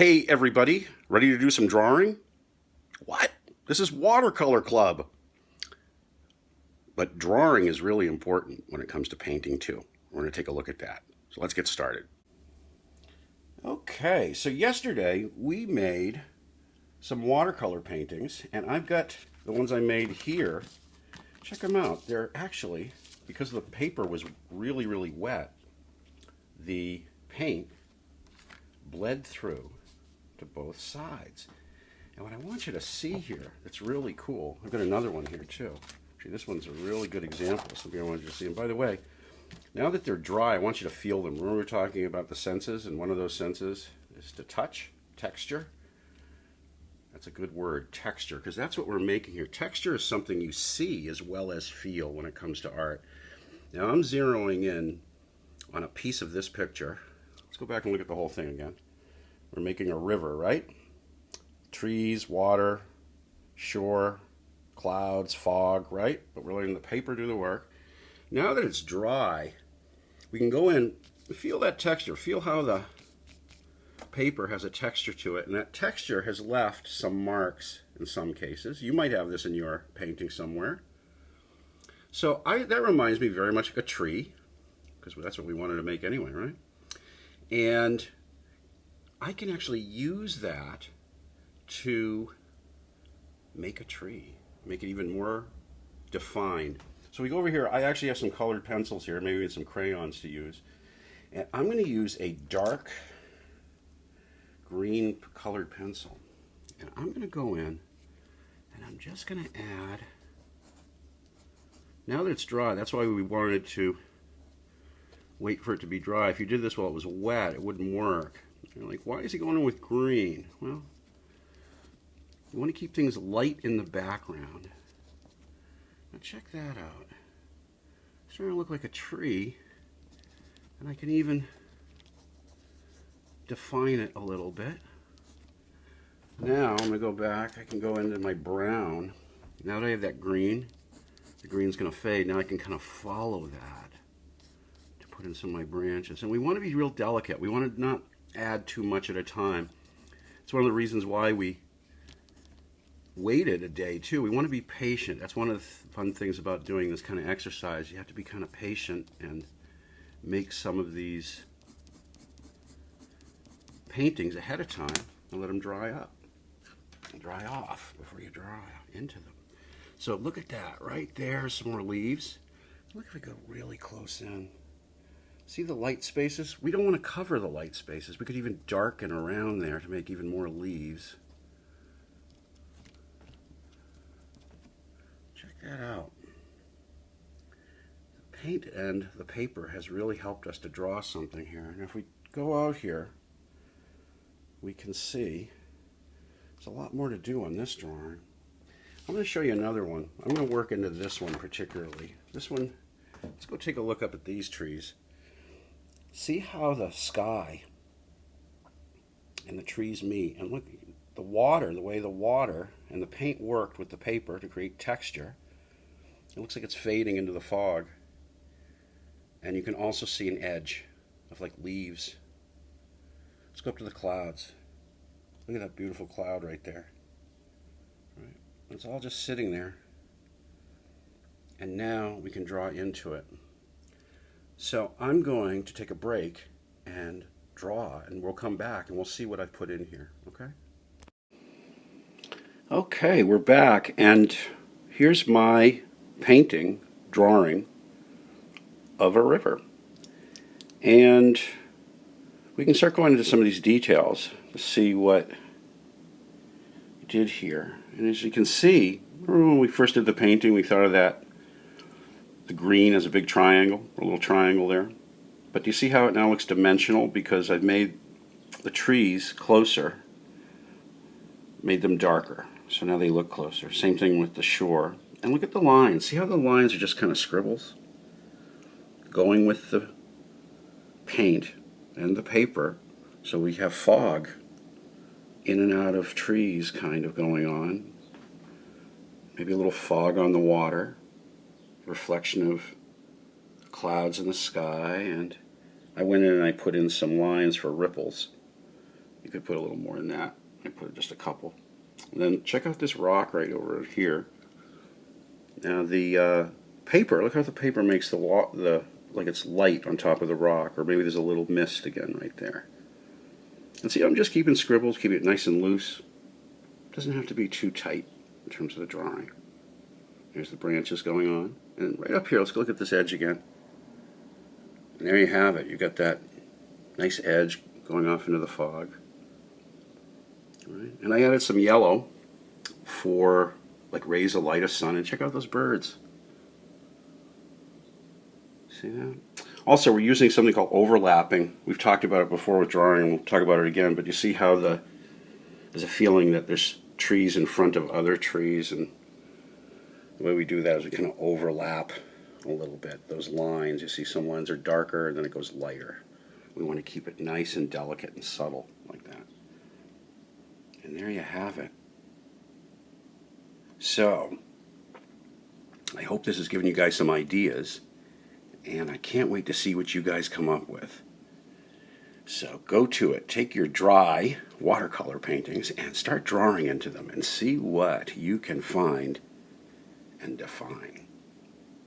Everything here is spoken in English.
Hey everybody, ready to do some drawing? What? This is Watercolor Club. But drawing is really important when it comes to painting too. We're going to take a look at that. So let's get started. Okay, so yesterday we made some watercolor paintings, and I've got the ones I made here. Check them out. They're actually, because the paper was really wet, the paint bled through to both sides. And what I want you to see here that's really cool, I've got another one here too. Actually, this one's a really good example, something I wanted you to see. And by the way, now that they're dry, I want you to feel them. Remember we were talking about the senses, and one of those senses is to touch, texture. That's a good word, texture, because that's what we're making here. Texture is something you see as well as feel when it comes to art. Now I'm zeroing in on a piece of this picture. Let's go back and look at the whole thing again. We're making a river, right? Trees, water, shore, clouds, fog, right? But we're letting the paper do the work. Now that it's dry, we can go in and feel that texture. Feel how the paper has a texture to it, and that texture has left some marks in some cases. You might have this in your painting somewhere. So that reminds me very much of a tree, because that's what we wanted to make anyway, right? And I can actually use that to make a tree, make it even more defined. So we go over here. I actually have some colored pencils here, maybe some crayons to use. And I'm going to use a dark green colored pencil. And I'm going to go in and I'm just going to add, now that it's dry, that's why we wanted to wait for it to be dry. If you did this while it was wet, it wouldn't work. You're like, why is he going in with green? Well, you want to keep things light in the background. Now check that out. It's starting to look like a tree, and I can even define it a little bit. Now I'm going to go back. I can go into my brown. Now that I have that green, the green's going to fade. Now I can kind of follow that to put in some of my branches. And we want to be real delicate. We want to not add too much at a time. It's one of the reasons why we waited a day too. We want to be patient. That's one of the fun things about doing this kind of exercise. You have to be kind of patient and make some of these paintings ahead of time and let them dry up and dry off before you draw into them. So look at that right there, some more leaves. Look if we go really close in. See the light spaces? We don't want to cover the light spaces. We could even darken around there to make even more leaves. Check that out. The paint and the paper has really helped us to draw something here. And if we go out here, we can see there's a lot more to do on this drawing. I'm going to show you another one. I'm going to work into this one particularly. This one, let's go take a look up at these trees. See how the sky and the trees meet, and look, the water, the way the water and the paint worked with the paper to create texture. It looks like it's fading into the fog. And you can also see an edge of like leaves. Let's go up to the clouds. Look at that beautiful cloud right there. Right? It's all just sitting there. And now we can draw into it. So I'm going to take a break and draw, and we'll come back and we'll see what I've put in here, okay? Okay, we're back, and here's my painting, drawing of a river. And we can start going into some of these details to see what we did here. And as you can see, remember when we first did the painting, we thought of that the green as a big triangle, a little triangle there. But do you see how it now looks dimensional? Because I've made the trees closer, made them darker. So now they look closer. Same thing with the shore. And look at the lines. See how the lines are just kind of scribbles? Going with the paint and the paper. So we have fog in and out of trees kind of going on. Maybe a little fog on the water. Reflection of clouds in the sky, and I went in and I put in some lines for ripples You could put a little more than that. I put just a couple. And then check out this rock right over here. Now the paper, look how the paper makes the like it's light on top of the rock, or maybe there's a little mist again right there. And see, I'm just keeping scribbles, keeping it nice and loose. Doesn't have to be too tight in terms of the drawing. There's the branches going on. And right up here, let's go look at this edge again. And there you have it. You got that nice edge going off into the fog. Right. And I added some yellow for like raise the light of sun, and check out those birds. See that? Also, we're using something called overlapping. We've talked about it before with drawing, and we'll talk about it again, but you see how there's a feeling that there's trees in front of other trees, and the way we do that is we kind of overlap a little bit. Those lines, you see some lines are darker and then it goes lighter. We want to keep it nice and delicate and subtle like that. And there you have it. So, I hope this has given you guys some ideas, and I can't wait to see what you guys come up with. So go to it, take your dry watercolor paintings and start drawing into them and see what you can find and define.